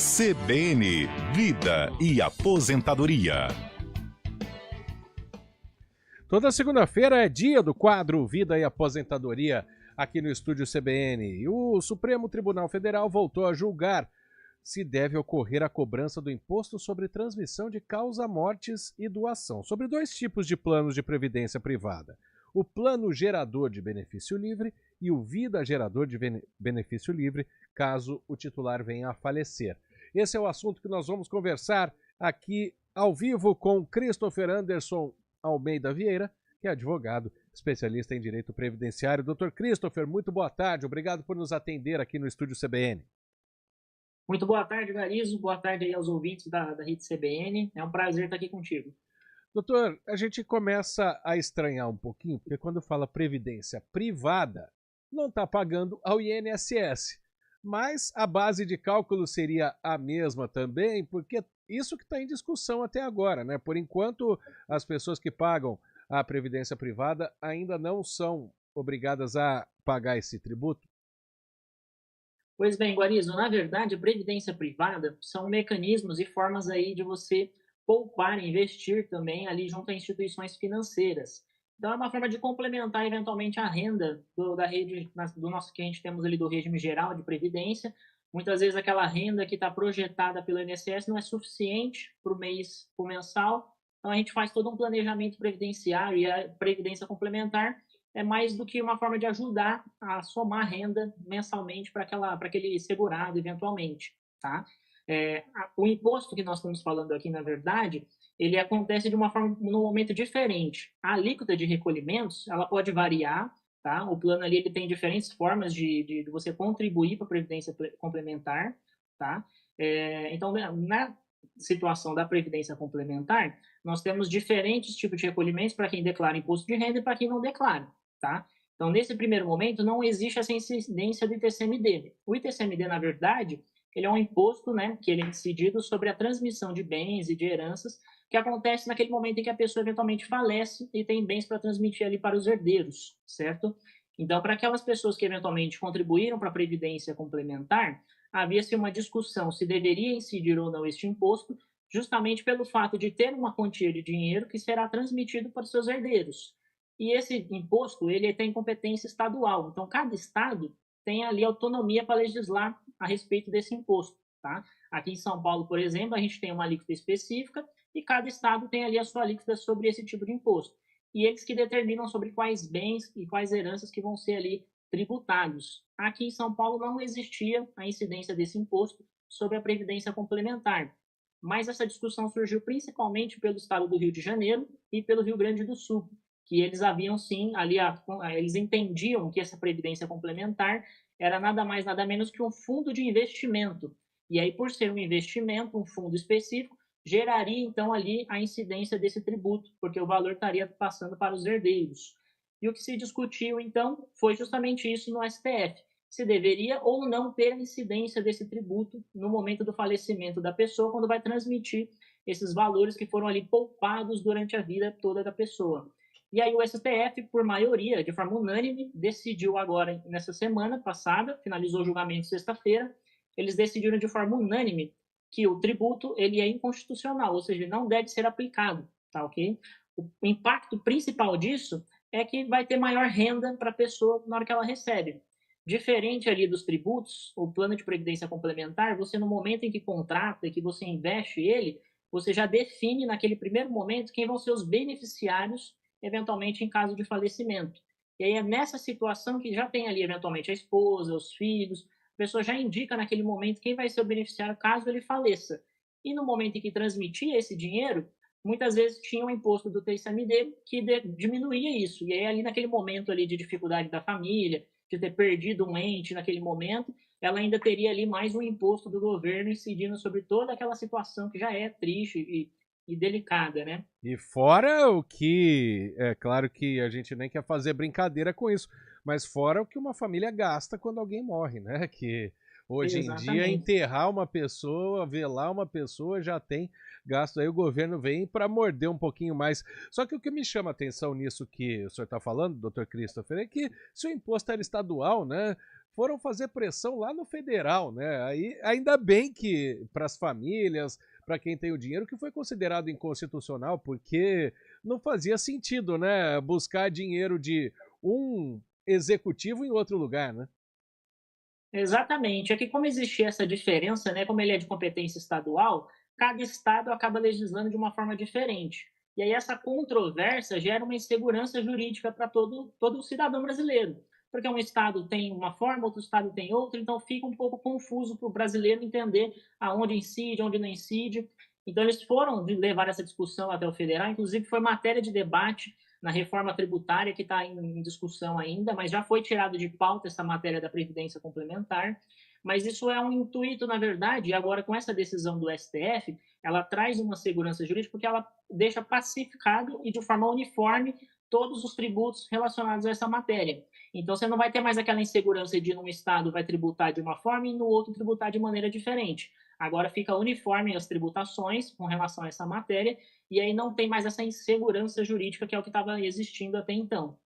CBN, Vida e Aposentadoria. Toda segunda-feira é dia do quadro Vida e Aposentadoria aqui no estúdio CBN. E o Supremo Tribunal Federal voltou a julgar se deve ocorrer a cobrança do imposto sobre transmissão de causa-mortes e doação, sobre dois tipos de planos de previdência privada: o plano gerador de benefício livre e o vida gerador de benefício livre, caso o titular venha a falecer. Esse é o assunto que nós vamos conversar aqui ao vivo com Christopher Anderson Almeida Vieira, que é advogado, especialista em direito previdenciário. Dr. Christopher, muito boa tarde, obrigado por nos atender aqui no estúdio CBN. Muito boa tarde, Garizo, boa tarde aí aos ouvintes da rede CBN, é um prazer estar aqui contigo. Doutor, a gente começa a estranhar um pouquinho, porque quando fala previdência privada, não está pagando ao INSS. Mas a base de cálculo seria a mesma também, porque isso que está em discussão até agora, né? Por enquanto, as pessoas que pagam a previdência privada ainda não são obrigadas a pagar esse tributo. Pois bem, Guarizo, na verdade, a previdência privada são mecanismos e formas aí de você poupar e investir também ali junto a instituições financeiras. Então, é uma forma de complementar eventualmente a renda da rede, do nosso que a gente temos ali do regime geral de previdência. Muitas vezes aquela renda que está projetada pelo INSS não é suficiente para o mês, para o mensal. Então, a gente faz todo um planejamento previdenciário e a previdência complementar é mais do que uma forma de ajudar a somar renda mensalmente para aquele segurado, eventualmente, tá? O imposto que nós estamos falando aqui, na verdade, ele acontece de uma forma, num momento diferente. A alíquota de recolhimentos, ela pode variar, tá? O plano ali, ele tem diferentes formas de você contribuir para a previdência complementar, tá? Então, na situação da previdência complementar, nós temos diferentes tipos de recolhimentos para quem declara imposto de renda e para quem não declara, tá? Então, nesse primeiro momento, não existe essa incidência do ITCMD. O ITCMD, na verdade, ele é um imposto, né, que ele é incidido sobre a transmissão de bens e de heranças que acontece naquele momento em que a pessoa eventualmente falece e tem bens para transmitir ali para os herdeiros, certo? Então, para aquelas pessoas que eventualmente contribuíram para a previdência complementar, havia-se uma discussão se deveria incidir ou não este imposto, justamente pelo fato de ter uma quantia de dinheiro que será transmitido para os seus herdeiros. E esse imposto, ele tem competência estadual. Então, cada estado tem ali autonomia para legislar a respeito desse imposto, tá? Aqui em São Paulo, por exemplo, a gente tem uma alíquota específica e cada estado tem ali a sua alíquota sobre esse tipo de imposto. E eles que determinam sobre quais bens e quais heranças que vão ser ali tributados. Aqui em São Paulo não existia a incidência desse imposto sobre a previdência complementar. Mas essa discussão surgiu principalmente pelo estado do Rio de Janeiro e pelo Rio Grande do Sul, que eles haviam sim, ali eles entendiam que essa previdência complementar era nada mais, nada menos que um fundo de investimento. E aí, por ser um investimento, um fundo específico, geraria então ali a incidência desse tributo, porque o valor estaria passando para os herdeiros. E o que se discutiu então foi justamente isso no STF, se deveria ou não ter incidência desse tributo no momento do falecimento da pessoa, quando vai transmitir esses valores que foram ali poupados durante a vida toda da pessoa. E aí o STF, por maioria, de forma unânime, decidiu agora, nessa semana passada, finalizou o julgamento sexta-feira, eles decidiram de forma unânime que o tributo ele é inconstitucional, ou seja, não deve ser aplicado, tá ok? O impacto principal disso é que vai ter maior renda para a pessoa na hora que ela recebe. Diferente ali dos tributos, o plano de previdência complementar, você no momento em que contrata e que você investe ele, você já define naquele primeiro momento quem vão ser os beneficiários eventualmente em caso de falecimento. E aí é nessa situação que já tem ali eventualmente a esposa, os filhos, a pessoa já indica naquele momento quem vai ser o beneficiário caso ele faleça. E no momento em que transmitia esse dinheiro, muitas vezes tinha um imposto do TCMD que diminuía isso. E aí ali naquele momento ali de dificuldade da família, de ter perdido um ente naquele momento, ela ainda teria ali mais um imposto do governo incidindo sobre toda aquela situação que já é triste e delicada, né? E fora o que, é claro que a gente nem quer fazer brincadeira com isso, mas fora o que uma família gasta quando alguém morre, né? Que Hoje em dia, Exatamente. enterrar uma pessoa, velar uma pessoa já tem gasto. Aí o governo vem para morder um pouquinho mais. Só que o que me chama a atenção nisso que o senhor está falando, doutor Christopher, é que se o imposto era estadual, né? Foram fazer pressão lá no federal, né? Aí ainda bem que para as famílias, para quem tem o dinheiro, que foi considerado inconstitucional, porque não fazia sentido, né? Buscar dinheiro de um executivo em outro lugar, né? Exatamente. É que como existia essa diferença, né, como ele é de competência estadual, cada estado acaba legislando de uma forma diferente. E aí essa controvérsia gera uma insegurança jurídica para todo cidadão brasileiro. Porque um estado tem uma forma, outro estado tem outra, então fica um pouco confuso para o brasileiro entender aonde incide, onde não incide. Então eles foram levar essa discussão até o federal, inclusive foi matéria de debate na reforma tributária, que está em discussão ainda, mas já foi tirado de pauta essa matéria da Previdência Complementar. Mas isso é um intuito, na verdade, e agora com essa decisão do STF, ela traz uma segurança jurídica porque ela deixa pacificado e de forma uniforme todos os tributos relacionados a essa matéria. Então você não vai ter mais aquela insegurança de num estado vai tributar de uma forma e no outro tributar de maneira diferente. Agora fica uniforme as tributações com relação a essa matéria e aí não tem mais essa insegurança jurídica que é o que estava existindo até então.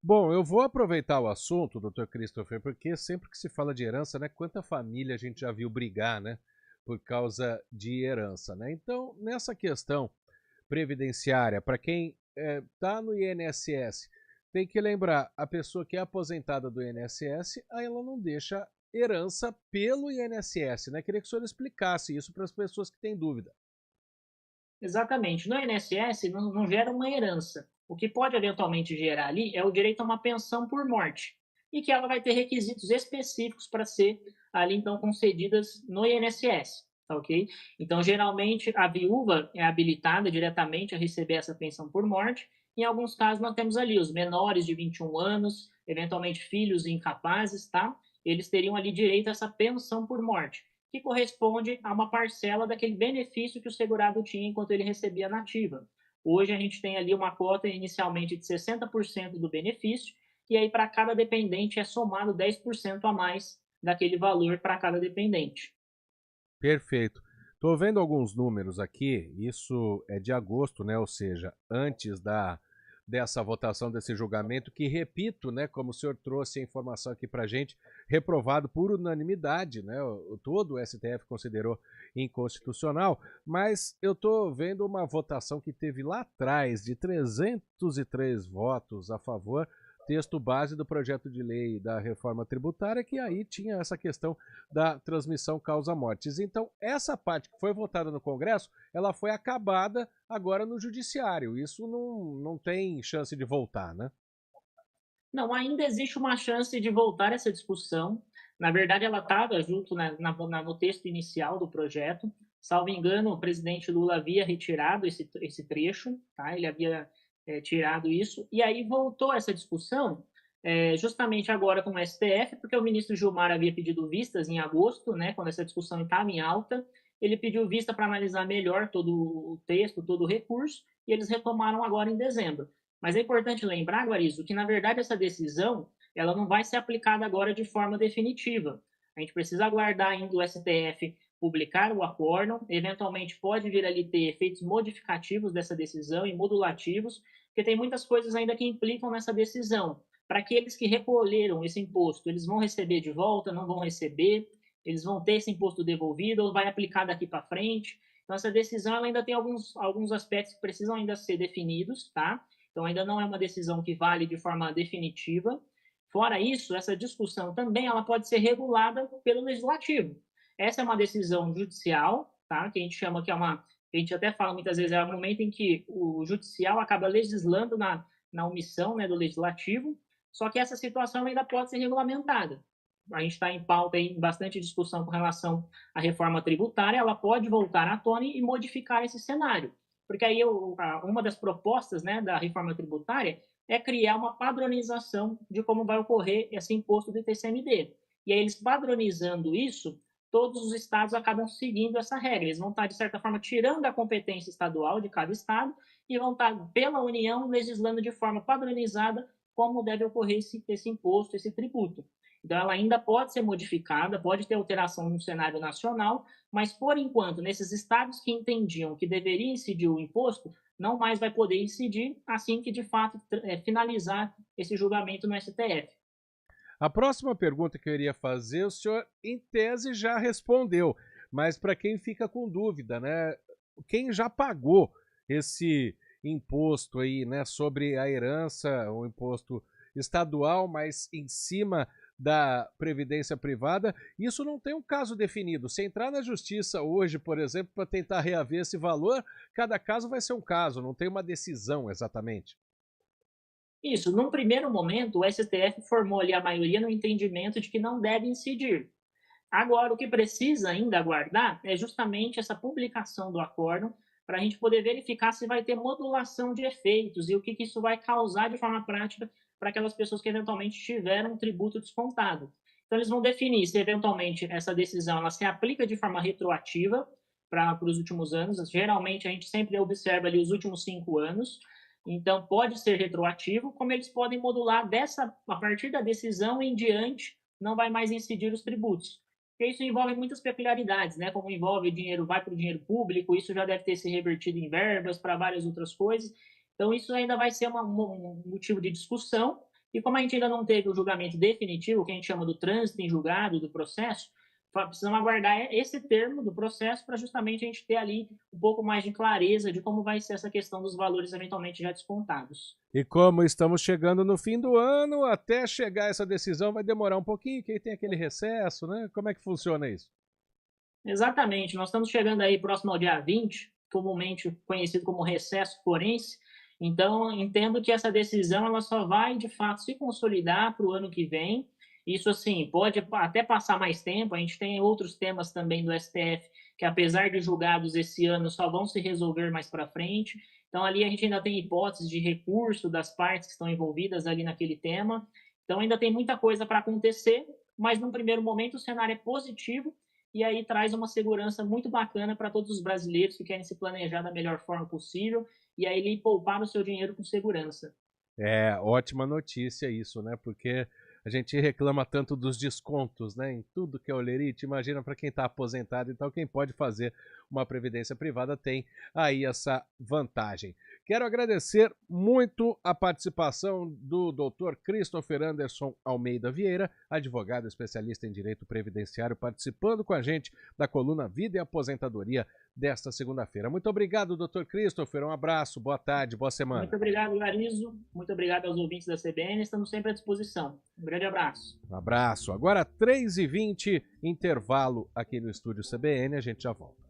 Bom, eu vou aproveitar o assunto, doutor Christopher, porque sempre que se fala de herança, né, quanta família a gente já viu brigar, né, por causa de herança, né? Então, nessa questão previdenciária, para quem está no INSS, tem que lembrar, a pessoa que é aposentada do INSS, aí ela não deixa herança pelo INSS, né? Queria que o senhor explicasse isso para as pessoas que têm dúvida. Exatamente. No INSS não gera uma herança. O que pode eventualmente gerar ali é o direito a uma pensão por morte. E que ela vai ter requisitos específicos para ser ali então concedidas no INSS. Tá ok? Então, geralmente, a viúva é habilitada diretamente a receber essa pensão por morte. Em alguns casos, nós temos ali os menores de 21 anos, eventualmente filhos incapazes, tá? Eles teriam ali direito a essa pensão por morte que corresponde a uma parcela daquele benefício que o segurado tinha enquanto ele recebia a nativa. Hoje a gente tem ali uma cota inicialmente de 60% do benefício, e aí para cada dependente é somado 10% a mais daquele valor para cada dependente. Perfeito. Estou vendo alguns números aqui, isso é de agosto, né? Ou seja, antes dessa votação, desse julgamento, que repito, né? Como o senhor trouxe a informação aqui para gente, reprovado por unanimidade, né? Todo o STF considerou inconstitucional, mas eu estou vendo uma votação que teve lá atrás de 303 votos a favor, texto base do projeto de lei da reforma tributária, que aí tinha essa questão da transmissão causa-mortes. Então, essa parte que foi votada no Congresso, ela foi acabada agora no Judiciário. Isso não tem chance de voltar, né? Não, ainda existe uma chance de voltar essa discussão. Na verdade, ela estava junto no texto inicial do projeto. Salvo engano, o presidente Lula havia retirado esse trecho, tá? Ele havia tirado isso, e aí voltou essa discussão, justamente agora com o STF, porque o ministro Gilmar havia pedido vistas em agosto, né, quando essa discussão estava em alta. Ele pediu vista para analisar melhor todo o texto, todo o recurso, e eles retomaram agora em dezembro. Mas é importante lembrar, Guarizo, que na verdade essa decisão ela não vai ser aplicada agora de forma definitiva. A gente precisa aguardar ainda o STF publicar o acórdão, eventualmente pode vir ali ter efeitos modificativos dessa decisão e modulativos, porque tem muitas coisas ainda que implicam nessa decisão. Para aqueles que recolheram esse imposto, eles vão receber de volta, não vão receber, eles vão ter esse imposto devolvido ou vai aplicar daqui para frente. Então, essa decisão ela ainda tem alguns aspectos que precisam ainda ser definidos, tá? Então, ainda não é uma decisão que vale de forma definitiva. Fora isso, essa discussão também ela pode ser regulada pelo legislativo. Essa é uma decisão judicial, tá? Que a gente chama que é uma. A gente até fala muitas vezes, é o momento em que o judicial acaba legislando na omissão, né, do legislativo, só que essa situação ainda pode ser regulamentada. A gente está em pauta em bastante discussão com relação à reforma tributária, ela pode voltar à tona e modificar esse cenário. Porque aí uma das propostas, né, da reforma tributária é criar uma padronização de como vai ocorrer esse imposto do ITCMD. E aí eles padronizando isso, todos os estados acabam seguindo essa regra. Eles vão estar, de certa forma, tirando a competência estadual de cada estado e vão estar, pela União, legislando de forma padronizada como deve ocorrer esse imposto, esse tributo. Então, ela ainda pode ser modificada, pode ter alteração no cenário nacional, mas, por enquanto, nesses estados que entendiam que deveria incidir o imposto, não mais vai poder incidir assim que, de fato, finalizar esse julgamento no STF. A próxima pergunta que eu iria fazer, o senhor, em tese, já respondeu, mas para quem fica com dúvida, né? Quem já pagou esse imposto aí, né, sobre a herança, o imposto estadual, mas em cima da previdência privada, isso não tem um caso definido. Se entrar na justiça hoje, por exemplo, para tentar reaver esse valor, cada caso vai ser um caso, não tem uma decisão exatamente. Isso, num primeiro momento, o STF formou ali a maioria no entendimento de que não deve incidir. Agora, o que precisa ainda aguardar é justamente essa publicação do acórdão para a gente poder verificar se vai ter modulação de efeitos e o que isso vai causar de forma prática para aquelas pessoas que eventualmente tiveram um tributo descontado. Então, eles vão definir se eventualmente essa decisão ela se aplica de forma retroativa para os últimos anos. Geralmente, a gente sempre observa ali os últimos 5 anos. Então, pode ser retroativo, como eles podem modular a partir da decisão em diante, não vai mais incidir os tributos. Porque isso envolve muitas peculiaridades, né? Como envolve o dinheiro, vai para o dinheiro público, isso já deve ter se revertido em verbas para várias outras coisas. Então, isso ainda vai ser um motivo de discussão. E como a gente ainda não teve o julgamento definitivo, que a gente chama do trânsito em julgado do processo, precisamos aguardar esse termo do processo para justamente a gente ter ali um pouco mais de clareza de como vai ser essa questão dos valores eventualmente já descontados. E como estamos chegando no fim do ano, até chegar essa decisão vai demorar um pouquinho, que aí tem aquele recesso, né? Como é que funciona isso? Exatamente, nós estamos chegando aí próximo ao dia 20, comumente conhecido como recesso forense. Então, entendo que essa decisão ela só vai, de fato, se consolidar para o ano que vem. Isso, assim, pode até passar mais tempo. A gente tem outros temas também do STF que, apesar de julgados esse ano, só vão se resolver mais para frente. Então, ali a gente ainda tem hipóteses de recurso das partes que estão envolvidas ali naquele tema. Então, ainda tem muita coisa para acontecer, mas, num primeiro momento, o cenário é positivo e aí traz uma segurança muito bacana para todos os brasileiros que querem se planejar da melhor forma possível e aí ele poupar o seu dinheiro com segurança. É, ótima notícia isso, né? Porque a gente reclama tanto dos descontos, né? Em tudo que é olerite, imagina para quem está aposentado, então quem pode fazer uma previdência privada tem aí essa vantagem. Quero agradecer muito a participação do Dr. Christopher Anderson Almeida Vieira, advogado especialista em direito previdenciário, participando com a gente da coluna Vida e Aposentadoria desta segunda-feira. Muito obrigado, Dr. Christopher. Um abraço, boa tarde, boa semana. Muito obrigado, Garizo. Muito obrigado aos ouvintes da CBN. Estamos sempre à disposição. Um grande abraço. Um abraço. Agora 3h20, intervalo aqui no estúdio CBN. A gente já volta.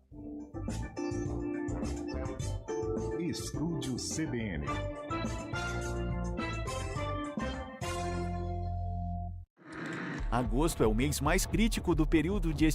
Estúdio CBN. Agosto é o mês mais crítico do período de